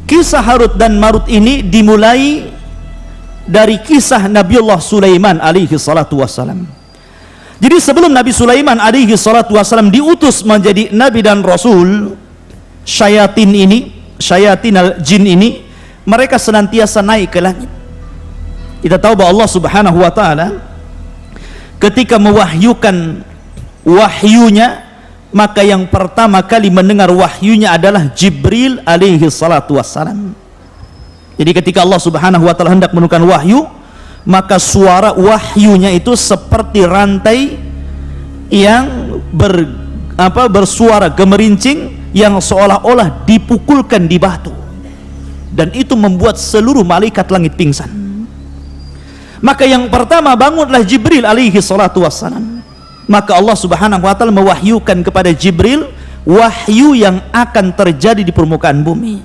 Kisah Harut dan Marut ini dimulai dari kisah Nabiullah Sulaiman alaihi salatu wassalam. Jadi sebelum Nabi Sulaiman alaihi salatu wassalam diutus menjadi nabi dan rasul, syayatin al-jin ini mereka senantiasa naik ke langit. Kita tahu bahwa Allah Subhanahu wa taala ketika mewahyukan wahyunya, maka yang pertama kali mendengar wahyunya adalah Jibril alaihi salatu wassalam. Jadi ketika Allah Subhanahu wa taala hendak menurunkan wahyu, maka suara wahyunya itu seperti rantai yang bersuara gemerincing yang seolah-olah dipukulkan di batu, dan itu membuat seluruh malaikat langit pingsan. Maka yang pertama bangunlah Jibril alaihi salatu wassalam. Maka Allah Subhanahu wa taala mewahyukan kepada Jibril wahyu yang akan terjadi di permukaan bumi.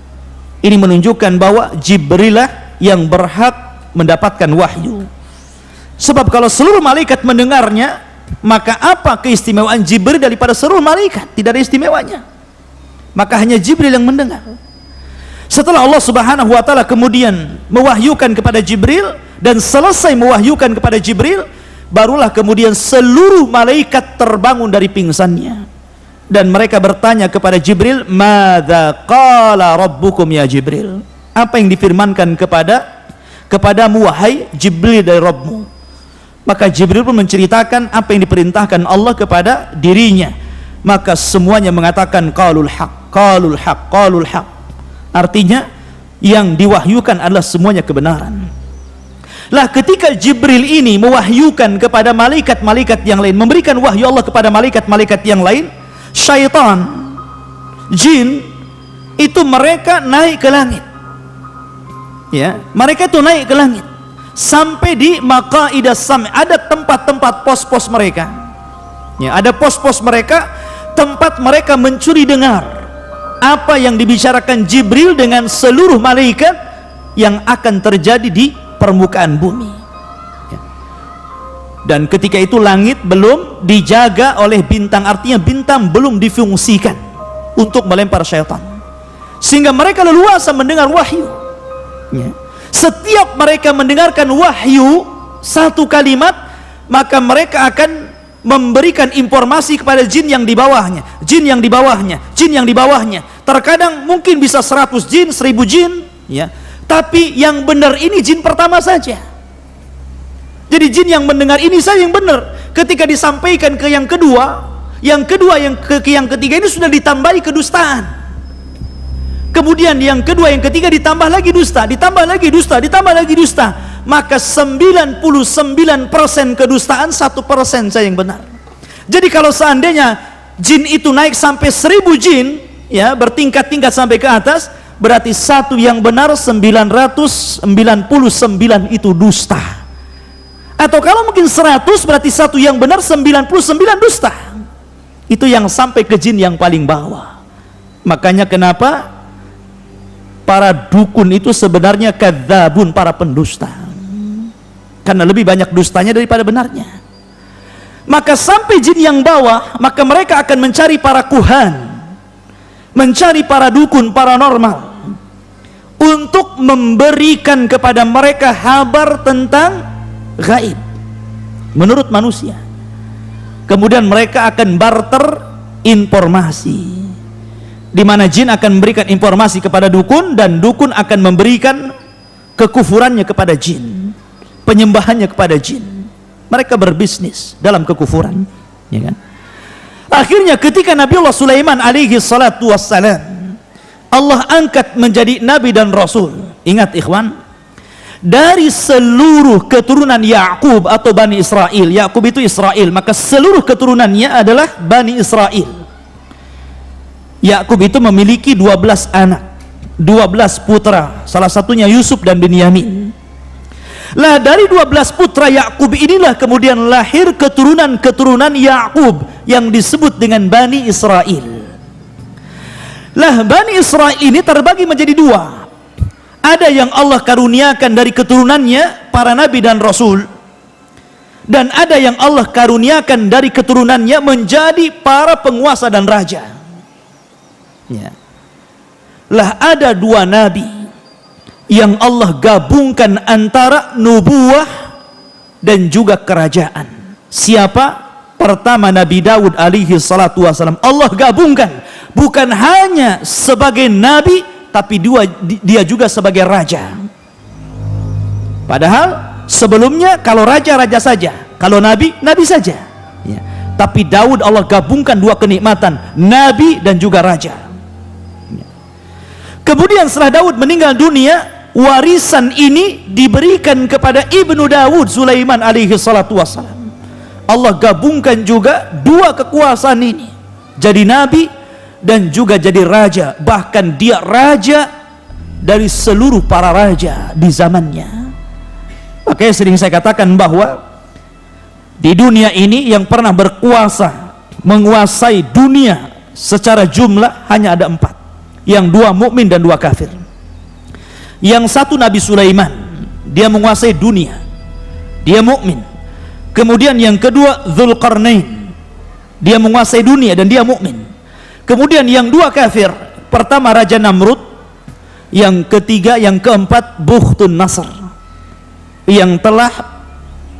Ini menunjukkan bahwa Jibril lah yang berhak mendapatkan wahyu. Sebab kalau seluruh malaikat mendengarnya, maka apa keistimewaan Jibril daripada seluruh malaikat? Tidak ada istimewanya. Maka hanya Jibril yang mendengar. Setelah Allah Subhanahu wa taala kemudian mewahyukan kepada Jibril, dan selesai mewahyukan kepada Jibril, barulah kemudian seluruh malaikat terbangun dari pingsannya. Dan mereka bertanya kepada Jibril, "Madza qala rabbukum ya Jibril?" Apa yang difirmankan kepadamu wahai Jibril dari Rabbmu? Maka Jibril pun menceritakan apa yang diperintahkan Allah kepada dirinya. Maka semuanya mengatakan qalul haq, qalul haq, qalul haq. Artinya yang diwahyukan adalah semuanya kebenaran. Lah ketika Jibril ini mewahyukan kepada malaikat-malaikat yang lain, memberikan wahyu Allah kepada malaikat-malaikat yang lain, syaitan, jin itu mereka naik ke langit. Ya, mereka itu naik ke langit sampai di maqaidas sam', ada tempat-tempat pos-pos mereka. Ya, ada pos-pos mereka, tempat mereka mencuri dengar apa yang dibicarakan Jibril dengan seluruh malaikat yang akan terjadi di permukaan bumi. Ya. Dan ketika itu langit belum dijaga oleh bintang, artinya bintang belum difungsikan untuk melempar syaitan, sehingga mereka leluasa mendengar wahyu. Ya. Setiap mereka mendengarkan wahyu satu kalimat, maka mereka akan memberikan informasi kepada jin yang di bawahnya, jin yang di bawahnya, jin yang di bawahnya. Terkadang mungkin bisa 100 jin, 1000 jin, ya. Tapi yang benar ini jin pertama saja. Jadi jin yang mendengar ini saja yang benar. Ketika disampaikan ke yang kedua, yang ketiga ini sudah ditambahi kedustaan. Kemudian yang kedua, yang ketiga ditambah lagi dusta, ditambah lagi dusta, ditambah lagi dusta. Maka 99% kedustaan, 1% saja yang benar. Jadi kalau seandainya jin itu naik sampai 1000 jin, ya, bertingkat-tingkat sampai ke atas, berarti satu yang benar, 999 itu dusta. Atau kalau mungkin 100, berarti satu yang benar, 99 dusta. Itu yang sampai ke jin yang paling bawah. Makanya kenapa para dukun itu sebenarnya kadzabun, para pendusta, karena lebih banyak dustanya daripada benarnya. Maka sampai jin yang bawah, maka mereka akan mencari para kuhan, mencari para dukun paranormal untuk memberikan kepada mereka kabar tentang gaib menurut manusia. Kemudian mereka akan barter informasi, di mana jin akan memberikan informasi kepada dukun, dan dukun akan memberikan kekufurannya kepada jin, penyembahannya kepada jin. Mereka berbisnis dalam kekufuran, ya kan? Akhirnya ketika Nabiullah Sulaiman alaihi salatu wassalam Allah angkat menjadi nabi dan rasul. Ingat ikhwan, dari seluruh keturunan Yakub atau Bani Israel, Yakub itu Israel, maka seluruh keturunannya adalah Bani Israel. Yakub itu memiliki 12 anak, 12 putra, salah satunya Yusuf dan Binyamin. Lah dari 12 putra Yakub inilah kemudian lahir keturunan-keturunan Yakub yang disebut dengan Bani Israel. Lah Bani Israel ini terbagi menjadi dua. Ada yang Allah karuniakan dari keturunannya para nabi dan rasul, dan ada yang Allah karuniakan dari keturunannya menjadi para penguasa dan raja. Ya. lah ada dua nabi yang Allah gabungkan antara nubuwah dan juga kerajaan. Siapa? Pertama Nabi Daud alaihi salatu wasalam. Allah gabungkan bukan hanya sebagai nabi, tapi dia juga sebagai raja. Padahal sebelumnya kalau raja saja, kalau nabi saja ya. Tapi Daud Allah gabungkan dua kenikmatan, nabi dan juga raja ya. Kemudian setelah Daud meninggal dunia, warisan ini diberikan kepada ibnu Daud, Sulaiman alaihi salatu wassalam. Allah gabungkan juga dua kekuasaan ini, jadi nabi dan juga jadi raja. Bahkan dia raja dari seluruh para raja di zamannya. Makanya sering saya katakan bahwa di dunia ini yang pernah berkuasa, menguasai dunia secara jumlah hanya ada 4, yang 2 mukmin dan 2 kafir. Yang satu Nabi Sulaiman, dia menguasai dunia, dia mukmin. Kemudian yang kedua Dzulqarnain, dia menguasai dunia dan dia mukmin. Kemudian yang 2 kafir, pertama Raja Namrud, yang ketiga, yang keempat Bukhtun Nasr, yang telah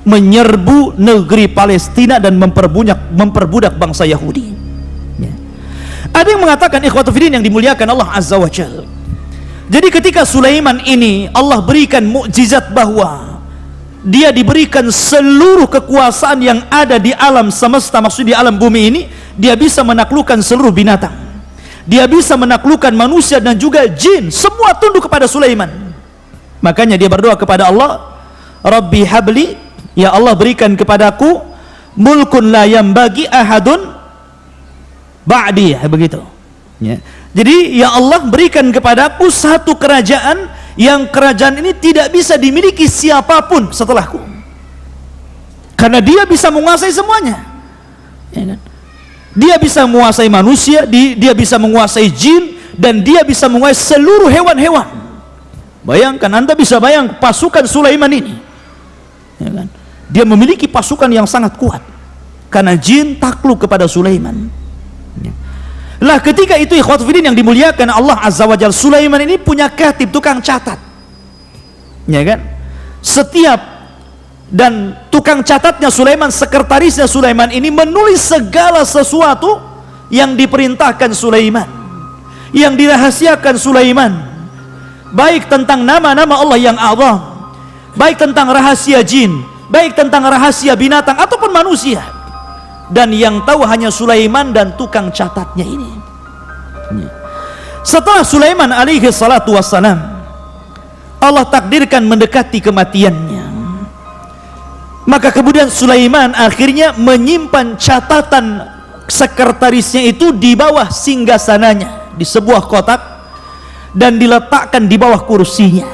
menyerbu negeri Palestina dan memperbudak bangsa Yahudi ya. Ada yang mengatakan, ikhwatu fiddin yang dimuliakan Allah Azza wa Jalla, jadi ketika Sulaiman ini Allah berikan mukjizat bahwa dia diberikan seluruh kekuasaan yang ada di alam semesta, maksud di alam bumi ini, dia bisa menaklukkan seluruh binatang, dia bisa menaklukkan manusia dan juga jin, semua tunduk kepada Sulaiman. Makanya dia berdoa kepada Allah, Rabbi habli, ya Allah berikan kepadaku mulkun la yambagi ahadun ba'di, begitu ya. Jadi ya Allah berikan kepadaku satu kerajaan yang kerajaan ini tidak bisa dimiliki siapapun setelahku, karena dia bisa menguasai semuanya ya kan? Dia bisa menguasai manusia, dia bisa menguasai jin, dan dia bisa menguasai seluruh hewan-hewan. Bayangkan, Anda bisa bayang pasukan Sulaiman ini ya kan? Dia memiliki pasukan yang sangat kuat karena jin takluk kepada Sulaiman ya. Lah ketika itu ikhwatu fiddin yang dimuliakan Allah Azza wa Jalla, Sulaiman ini punya katib, tukang catat ya kan. Setiap dan tukang catatnya Sulaiman, sekretarisnya Sulaiman ini menulis segala sesuatu yang diperintahkan Sulaiman, yang dirahasiakan Sulaiman, baik tentang nama-nama Allah yang azam, baik tentang rahasia jin, baik tentang rahasia binatang ataupun manusia. Dan yang tahu hanya Sulaiman dan tukang catatnya ini. Setelah Sulaiman alaihi salatu wassalam, Allah takdirkan mendekati kematiannya. Maka kemudian Sulaiman akhirnya menyimpan catatan sekretarisnya itu di bawah singgasananya, di sebuah kotak, dan diletakkan di bawah kursinya.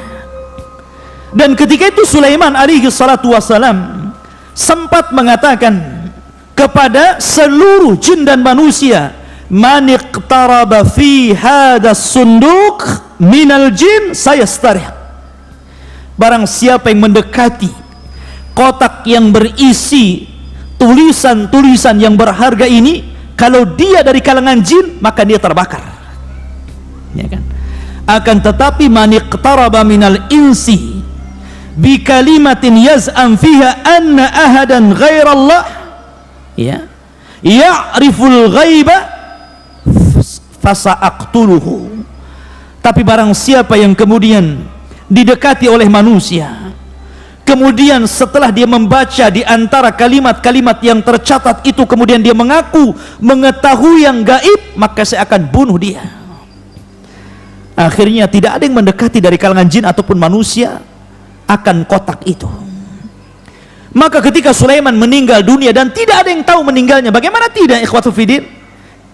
Dan ketika itu Sulaiman alaihi salatu wassalam sempat mengatakan kepada seluruh jin dan manusia, man iqtaraba fi hadas sunduk minal jin sayastarih, barang siapa yang mendekati kotak yang berisi tulisan-tulisan yang berharga ini, kalau dia dari kalangan jin maka dia terbakar ya kan. Akan tetapi man iqtaraba minal insi bi kalimatin yaz'am fiha anna ahadan ghairallah ya ya'riful ghaiba fasa'aqtuluhu, tapi barang siapa yang kemudian didekati oleh manusia, kemudian setelah dia membaca di antara kalimat-kalimat yang tercatat itu, kemudian dia mengaku mengetahui yang gaib, maka saya akan bunuh dia. Akhirnya tidak ada yang mendekati dari kalangan jin ataupun manusia akan kotak itu. Maka ketika Sulaiman meninggal dunia dan tidak ada yang tahu meninggalnya, bagaimana tidak ikhwatu fiddin?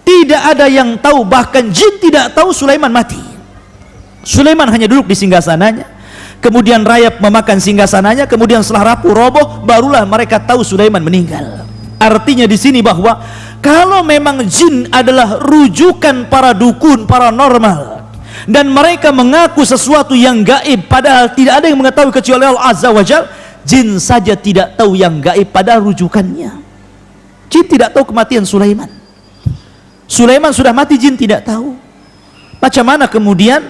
Tidak ada yang tahu, bahkan jin tidak tahu Sulaiman mati. Sulaiman hanya duduk di singgasananya, kemudian rayap memakan singgasananya, kemudian setelah rapuh roboh barulah mereka tahu Sulaiman meninggal. Artinya di sini bahwa kalau memang jin adalah rujukan para dukun, paranormal, dan mereka mengaku sesuatu yang gaib padahal tidak ada yang mengetahui kecuali Allah Azza wa Jalla, jin saja tidak tahu yang gaib pada rujukannya. Jin tidak tahu kematian Sulaiman. Sulaiman sudah mati, jin tidak tahu. Macam mana kemudian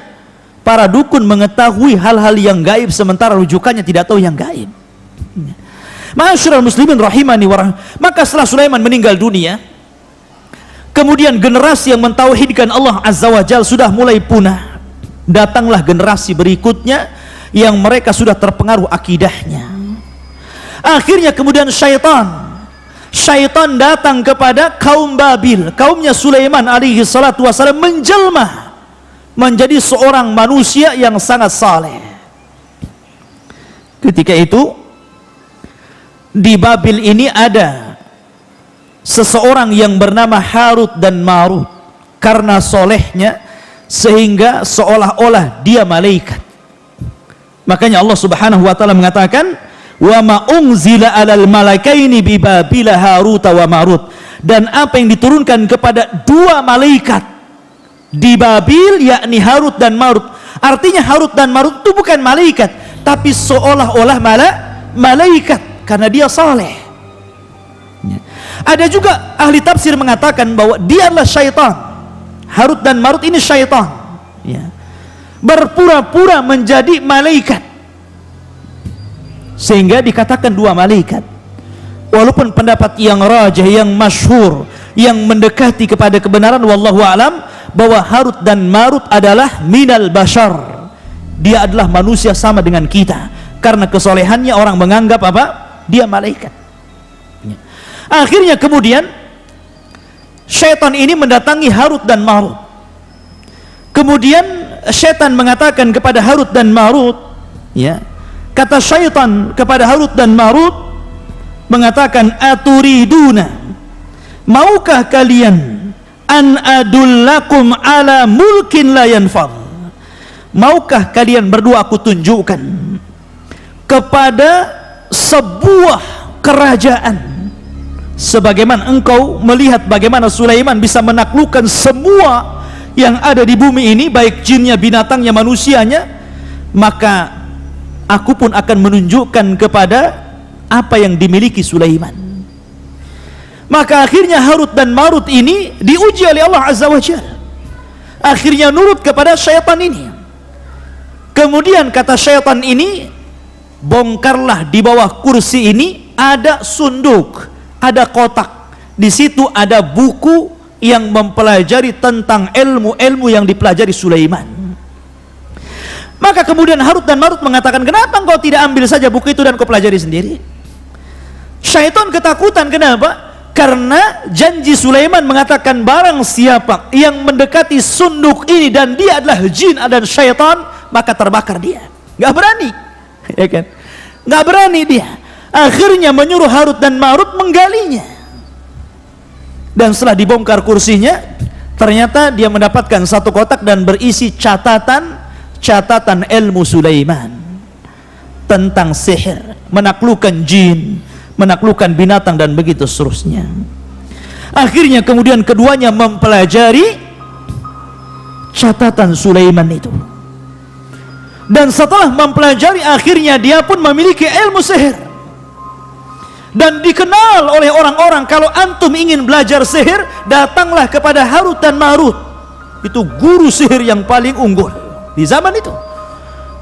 para dukun mengetahui hal-hal yang gaib sementara rujukannya tidak tahu yang gaib? Ma'asyiral muslimin rahimani wa rahimah. Maka setelah Sulaiman meninggal dunia, kemudian generasi yang mentauhidkan Allah Azza wa Jalla sudah mulai punah. Datanglah generasi berikutnya yang mereka sudah terpengaruh akidahnya. Akhirnya kemudian syaitan datang kepada kaum Babil, kaumnya Sulaiman alaihi salatu wasallam, menjelma menjadi seorang manusia yang sangat saleh. Ketika itu di Babil ini ada seseorang yang bernama Harut dan Marut. Karena solehnya sehingga seolah-olah dia malaikat. Makanya Allah Subhanahu wa taala mengatakan, wa ma unzila 'alal malakaini bi Babil Harut wa Marut, dan apa yang diturunkan kepada dua malaikat di Babil, yakni Harut dan Marut. Artinya Harut dan Marut itu bukan malaikat, tapi seolah-olah malaikat karena dia saleh. Ada juga ahli tafsir mengatakan bahwa dia adalah syaitan. Harut dan Marut ini syaitan, berpura-pura menjadi malaikat, sehingga dikatakan dua malaikat. Walaupun pendapat yang rajih, yang masyhur, yang mendekati kepada kebenaran, wallahu alam, bahwa Harut dan Marut adalah minal bashar. Dia adalah manusia sama dengan kita. Karena kesolehannya orang menganggap apa? Dia malaikat. Akhirnya kemudian syaitan ini mendatangi Harut dan Marut. Kemudian syaitan mengatakan kepada Harut dan Marut, kata syaitan kepada Harut dan Marut, mengatakan, aturiduna, maukah kalian an adullakum ala mulkin la yanfad? Maukah kalian berdua aku tunjukkan kepada sebuah kerajaan sebagaimana engkau melihat bagaimana Sulaiman bisa menaklukkan semua yang ada di bumi ini, baik jinnya, binatangnya, manusianya, maka aku pun akan menunjukkan kepada apa yang dimiliki Sulaiman. Maka akhirnya Harut dan Marut ini diuji oleh Allah Azza wa Jalla. Akhirnya nurut kepada syaitan ini. Kemudian kata syaitan ini, bongkarlah di bawah kursi ini ada sunduk, ada kotak. Di situ ada buku yang mempelajari tentang ilmu-ilmu yang dipelajari Sulaiman. Maka kemudian Harut dan Marut mengatakan, kenapa engkau tidak ambil saja buku itu dan kau pelajari sendiri? Syaitan ketakutan. Kenapa? Karena janji Sulaiman mengatakan, barang siapa yang mendekati sunduk ini dan dia adalah jin dan syaitan, maka terbakar dia. Gak berani, ya kan? Gak berani dia. Akhirnya menyuruh Harut dan Marut menggalinya. Dan setelah dibongkar kursinya, ternyata dia mendapatkan satu kotak dan berisi catatan ilmu Sulaiman tentang sihir, menaklukkan jin, menaklukkan binatang, dan begitu seterusnya. Akhirnya kemudian keduanya mempelajari catatan Sulaiman itu. Dan setelah mempelajari, akhirnya dia pun memiliki ilmu sihir. Dan dikenal oleh orang-orang, kalau antum ingin belajar sihir, datanglah kepada Harut dan Marut. Itu guru sihir yang paling unggul di zaman itu,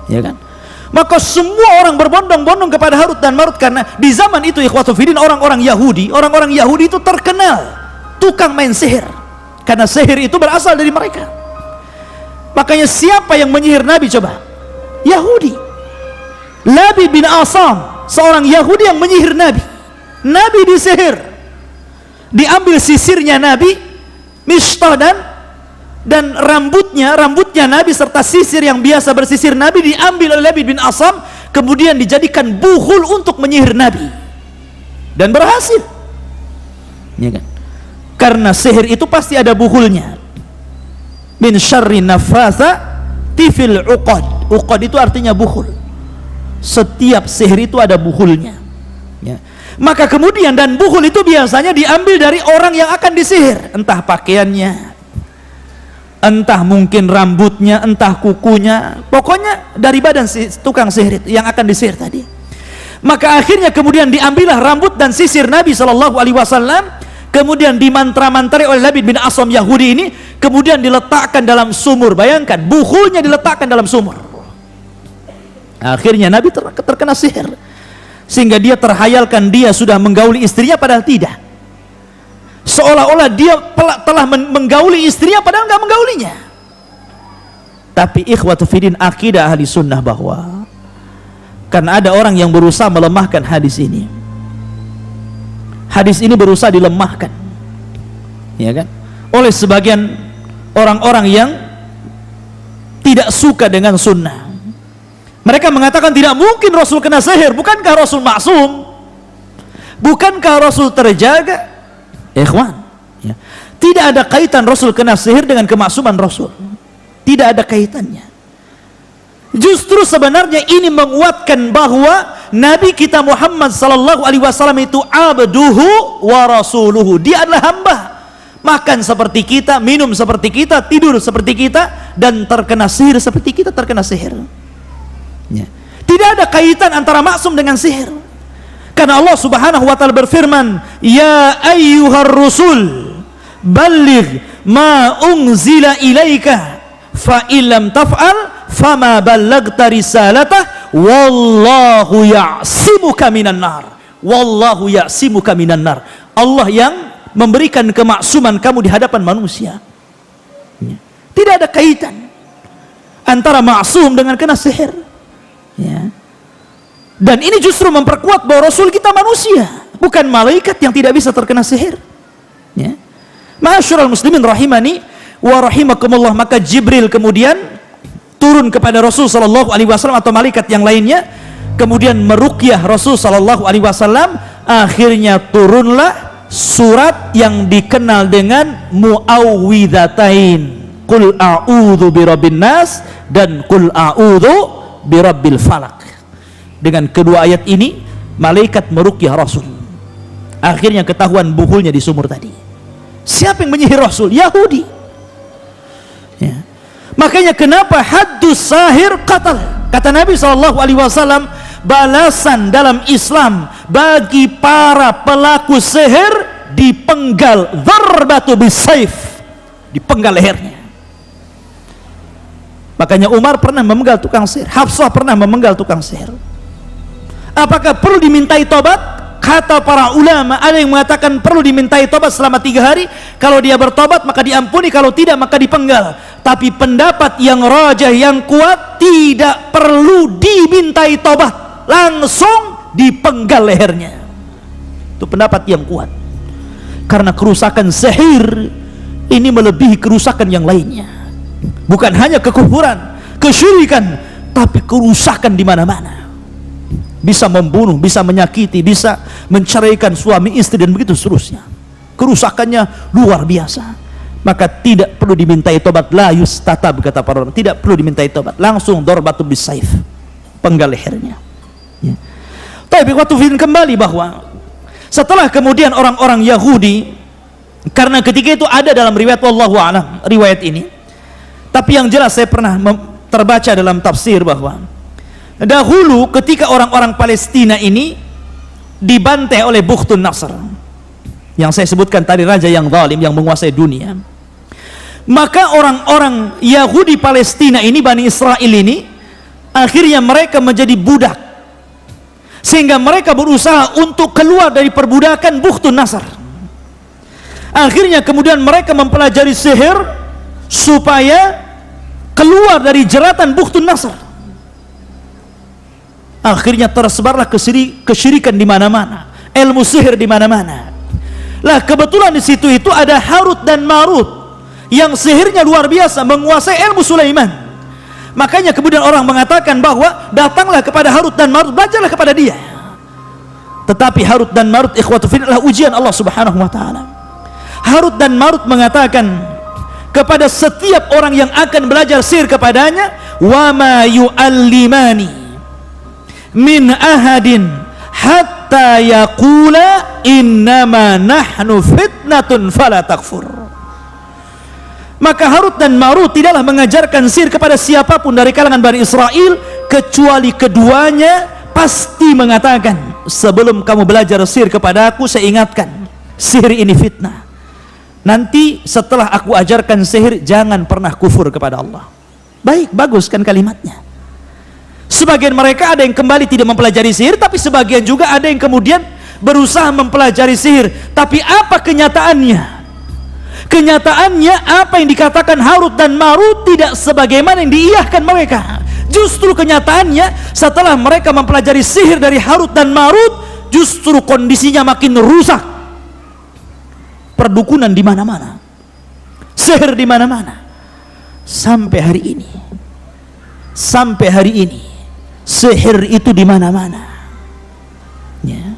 ya kan? Maka semua orang berbondong-bondong kepada Harut dan Marut, karena di zaman itu ikhwatul fiddin, orang-orang Yahudi itu terkenal tukang main sihir, karena sihir itu berasal dari mereka. Makanya siapa yang menyihir Nabi coba? Yahudi. Labid bin Asam, seorang Yahudi yang menyihir Nabi. Nabi disihir, diambil sisirnya Nabi, Mishtah, dan rambutnya Nabi serta sisir yang biasa bersisir Nabi diambil oleh Labid bin Asam, kemudian dijadikan buhul untuk menyihir Nabi, dan berhasil, ya kan? Karena sihir itu pasti ada buhulnya. Min syarri nafatha tifil uqad. Uqad itu artinya buhul. Setiap sihir itu ada buhulnya, ya. Maka kemudian, dan buhul itu biasanya diambil dari orang yang akan disihir, entah pakaiannya, entah mungkin rambutnya, entah kukunya, pokoknya dari badan si tukang sihir itu yang akan disihir tadi. Maka akhirnya kemudian diambillah rambut dan sisir Nabi SAW, kemudian dimantra-mantari oleh Labid bin Asam Yahudi ini, kemudian diletakkan dalam sumur. Bayangkan, buhulnya diletakkan dalam sumur. Akhirnya Nabi terkena sihir, sehingga dia terhayalkan dia sudah menggauli istrinya, padahal tidak. Seolah-olah dia telah menggauli istrinya, padahal nggak menggaulinya. Tapi ikhwatu fiddin, akidah ahli sunnah bahwa karena ada orang yang berusaha melemahkan hadis ini. Hadis ini berusaha dilemahkan, ya kan, oleh sebagian orang-orang yang tidak suka dengan sunnah. Mereka mengatakan tidak mungkin Rasul kena sihir. Bukankah Rasul maksum? Bukankah Rasul terjaga? Ikhwan, ya. Tidak ada kaitan Rasul kena sihir dengan kemaksuman Rasul. Tidak ada kaitannya. Justru sebenarnya ini menguatkan bahwa Nabi kita Muhammad sallallahu alaihi wasallam itu abduhu wa rasuluhu. Dia adalah hamba, makan seperti kita, minum seperti kita, tidur seperti kita, dan terkena sihir seperti kita terkena sihir. Ya. Tidak ada kaitan antara maksum dengan sihir. Karena Allah Subhanahu wa taala berfirman, "Ya ayyuhar rusul, balligh ma unzila ilaika, fa illam taf'al fama ballagta risalatah, wallahu ya'simuka minan nar." Wallahu ya'simuka minan nar. Allah yang memberikan kemaksuman kamu di hadapan manusia. Ya. Tidak ada kaitan antara maksum dengan kena sihir. Ya. Dan ini justru memperkuat bahwa Rasul kita manusia, bukan malaikat yang tidak bisa terkena sihir. Ya. Ma'asyiral muslimin rahimani wa rahimakumullah, maka Jibril kemudian turun kepada Rasul sallallahu alaihi wasallam atau malaikat yang lainnya, kemudian meruqyah Rasul sallallahu alaihi wasallam. Akhirnya turunlah surat yang dikenal dengan Muawwidzatain, Qul a'udzu birabbin nas dan Qul a'udzu birabbil falaq. Dengan kedua ayat ini malaikat meruqyah Rasul. Akhirnya ketahuan buhulnya di sumur tadi. Siapa yang menyihir Rasul? Yahudi. Ya. Makanya kenapa haddus sahir qatal? Kata Nabi SAW, balasan dalam Islam bagi para pelaku sihir dipenggal, dharbatu bisayf, dipenggal lehernya. Makanya Umar pernah memenggal tukang sihir, Hafsah pernah memenggal tukang sihir. Apakah perlu dimintai tobat? Kata para ulama, ada yang mengatakan perlu dimintai tobat selama 3 hari. Kalau dia bertobat maka diampuni, kalau tidak maka dipenggal. Tapi pendapat yang rajih, yang kuat, tidak perlu dimintai tobat, langsung dipenggal lehernya. Itu pendapat yang kuat. Karena kerusakan sihir ini melebihi kerusakan yang lainnya. Bukan hanya kekufuran, kesyirikan, tapi kerusakan di mana-mana. Bisa membunuh, bisa menyakiti, bisa menceraikan suami istri dan begitu seterusnya. Kerusakannya luar biasa. Maka tidak perlu dimintai tobat, la yustatab, kata para ulama, tidak perlu dimintai tobat, langsung darbatu bisayf, penggal lehernya. Ya. Tapi waktu film kembali bahwa setelah kemudian orang-orang Yahudi, karena ketika itu ada dalam riwayat wallahu a'lam riwayat ini, tapi yang jelas saya pernah terbaca dalam tafsir bahwa dahulu ketika orang-orang Palestina ini dibantai oleh Bukhtun Nasr, yang saya sebutkan tadi, raja yang zalim yang menguasai dunia, maka orang-orang Yahudi Palestina ini, Bani Israel ini, akhirnya mereka menjadi budak, sehingga mereka berusaha untuk keluar dari perbudakan Bukhtun Nasr. Akhirnya kemudian mereka mempelajari sihir supaya keluar dari jeratan Bukhtun Nasr. Akhirnya tersebarlah kesyirikan di mana-mana, ilmu sihir di mana-mana. Lah kebetulan di situ itu ada Harut dan Marut yang sihirnya luar biasa, menguasai ilmu Sulaiman. Makanya kemudian orang mengatakan bahwa datanglah kepada Harut dan Marut, belajarlah kepada dia. Tetapi Harut dan Marut, ikhwatu fillah, adalah ujian Allah Subhanahu wa taala. Harut dan Marut mengatakan kepada setiap orang yang akan belajar sihir kepadanya, wa ma yu'allimani min ahadin hatta yaqula innama nahnu fitnatun fala takfur. Maka Harut dan Marut tidaklah mengajarkan sihir kepada siapapun dari kalangan Bani Israel, kecuali keduanya pasti mengatakan, sebelum kamu belajar sihir kepada aku, saya ingatkan, sihir ini fitnah, nanti setelah aku ajarkan sihir jangan pernah kufur kepada Allah. Baik, bagus kan kalimatnya. Sebagian mereka ada yang kembali tidak mempelajari sihir, tapi sebagian juga ada yang kemudian berusaha mempelajari sihir. Tapi apa kenyataannya? Kenyataannya apa yang dikatakan Harut dan Marut tidak sebagaimana yang diiyahkan mereka. Justru kenyataannya setelah mereka mempelajari sihir dari Harut dan Marut, justru kondisinya makin rusak. Perdukunan di mana-mana, sihir di mana-mana. Sampai hari ini sihir itu di mana-mana. Ya.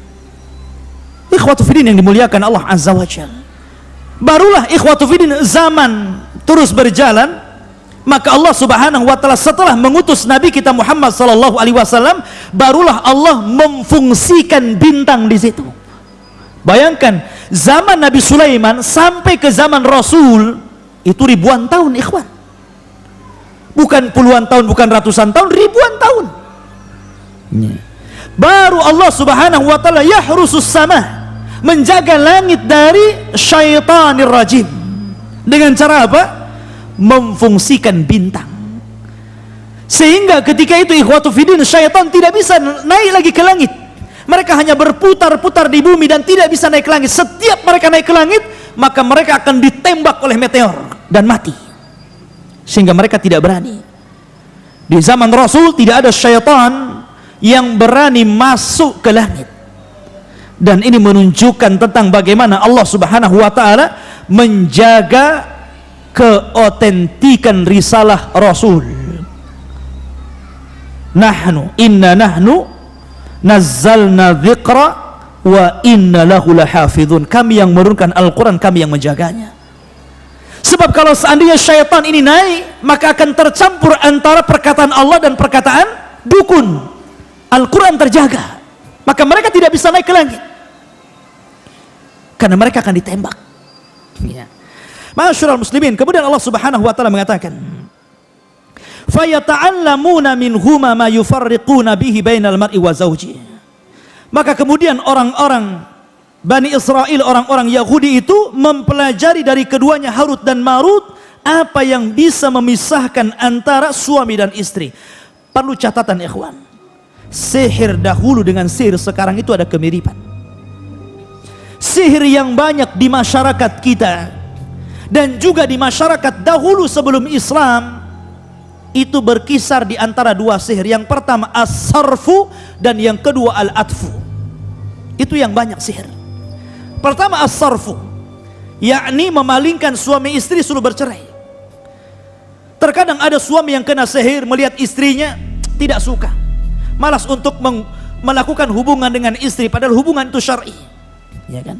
Ikhwatu fiddin yang dimuliakan Allah Azza wa Jalla. Barulah ikhwatu fiddin zaman terus berjalan, maka Allah Subhanahu wa taala setelah mengutus Nabi kita Muhammad sallallahu alaihi wasallam, barulah Allah memfungsikan bintang di situ. Bayangkan, zaman Nabi Sulaiman sampai ke zaman Rasul itu ribuan tahun, ikhwan. Bukan puluhan tahun, bukan ratusan tahun, ribuan tahun. Baru Allah Subhanahu wa taala yahrusus sama, menjaga langit dari syaitanir rajim. Dengan cara apa? Memfungsikan bintang. Sehingga ketika itu ikhwatu fiddin, syaitan tidak bisa naik lagi ke langit. Mereka hanya berputar-putar di bumi dan tidak bisa naik ke langit. Setiap mereka naik ke langit, maka mereka akan ditembak oleh meteor dan mati. Sehingga mereka tidak berani. Di zaman Rasul tidak ada syaitan yang berani masuk ke langit. Dan ini menunjukkan tentang bagaimana Allah Subhanahu wa taala menjaga keotentikan risalah Rasul. Inna nahnu nazzalna dzikra wa inna lahu lahafizun. Kami yang menurunkan Al-Quran, kami yang menjaganya. Sebab kalau seandainya syaitan ini naik, maka akan tercampur antara perkataan Allah dan perkataan dukun. Al-Quran terjaga, maka mereka tidak bisa naik ke langit karena mereka akan ditembak. Ya. Ma'asyiral muslimin, kemudian Allah Subhanahu wa taala mengatakan, fayata'allamuna minhuma ma yufarriquna bihi bainal mar'i wa zawji. Maka kemudian orang-orang Bani Israel, orang-orang Yahudi itu mempelajari dari keduanya Harut dan Marut apa yang bisa memisahkan antara suami dan istri. Perlu catatan ikhwan, sihir dahulu dengan sihir sekarang itu ada kemiripan. Sihir yang banyak di masyarakat kita dan juga di masyarakat dahulu sebelum Islam itu berkisar di antara dua sihir. Yang pertama as-sarfu dan yang kedua al-atfu. Itu yang banyak sihir. Pertama as-sarfu, yakni memalingkan suami istri suruh bercerai. Terkadang ada suami yang kena sihir melihat istrinya tidak suka, malas untuk melakukan hubungan dengan istri, padahal hubungan itu syar'i, ya kan?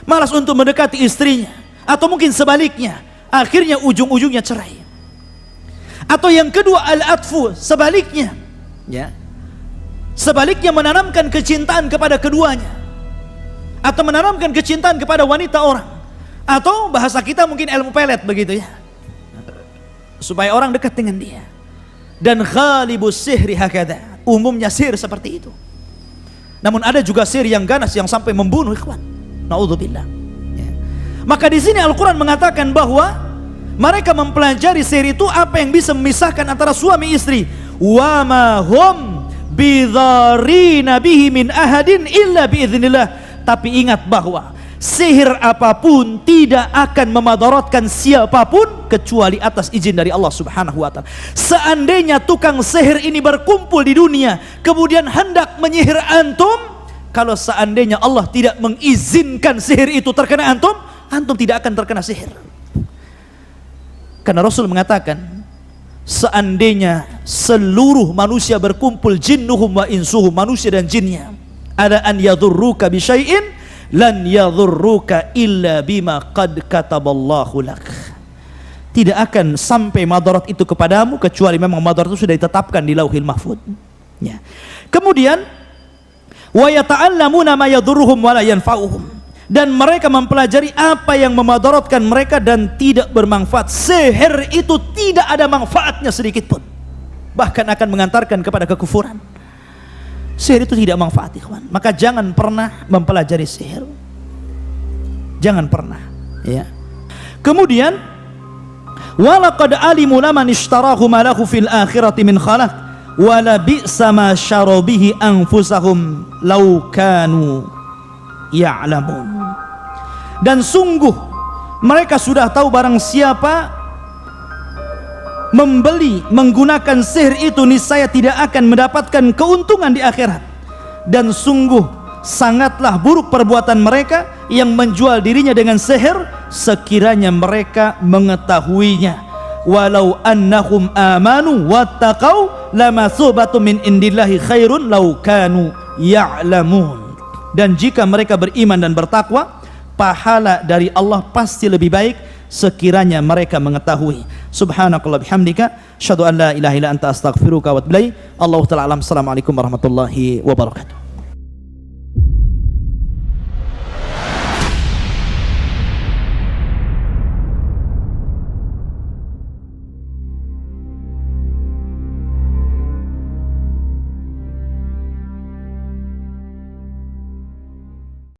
Malas untuk mendekati istrinya, atau mungkin sebaliknya, akhirnya ujung-ujungnya cerai. Atau yang kedua al-atfu, sebaliknya, ya, sebaliknya menanamkan kecintaan kepada keduanya, atau menanamkan kecintaan kepada wanita orang, atau bahasa kita mungkin ilmu pelet begitu ya, supaya orang dekat dengan dia. Dan ghalibus sihri hakadha, umumnya sihir seperti itu. Namun ada juga sihir yang ganas yang sampai membunuh, ikhwan. Naudzubillah. Ya. Maka di sini Al-Quran mengatakan bahwa mereka mempelajari sihir itu apa yang bisa memisahkan antara suami istri. Wa ma hum bidharina bihi min ahadin illa biiznillah. Tapi ingat bahwa sihir apapun tidak akan memadaratkan siapapun kecuali atas izin dari Allah Subhanahu wa taala. Seandainya tukang sihir ini berkumpul di dunia kemudian hendak menyihir antum, kalau seandainya Allah tidak mengizinkan sihir itu terkena antum, antum tidak akan terkena sihir. Karena Rasul mengatakan, seandainya seluruh manusia berkumpul, jinnuhum wa insuhum, manusia dan jinnya, ada an yadhurruka bi syai'in lan yadhurruka illa bima qad kataballahu lak. Tidak akan sampai madarat itu kepadamu kecuali memang madarat itu sudah ditetapkan di Lauhil Mahfuz. Ya. Kemudian wa yata'allamuna ma yadhurruhum wa la yanfa'uhum, dan mereka mempelajari apa yang memadaratkan mereka dan tidak bermanfaat. Sihir itu tidak ada manfaatnya sedikit pun, bahkan akan mengantarkan kepada kekufuran. Sihir itu tidak manfaat, ikhwan. Maka jangan pernah mempelajari sihir. Jangan pernah, ya. Kemudian walaqad alimu laman ishtarahu ma lahu fil akhirati min khalaq wala bi'sa ma syaraw bihi anfusahum law kanu ya'lamun. Dan sungguh mereka sudah tahu barang siapa membeli menggunakan sihir itu niscaya tidak akan mendapatkan keuntungan di akhirat. Dan sungguh sangatlah buruk perbuatan mereka yang menjual dirinya dengan sihir sekiranya mereka mengetahuinya. Walau annahum amanu wattaqau lamathubatun min indillahi khairun law kanu ya'lamun. Dan jika mereka beriman dan bertakwa, pahala dari Allah pasti lebih baik sekiranya mereka mengetahui. Subhanakallah bihamdika, asyhadu an la ilaha illa anta astaghfiruka wa atubu ilaik. Allahu ta'ala alam. Assalamualaikum warahmatullahi wabarakatuh.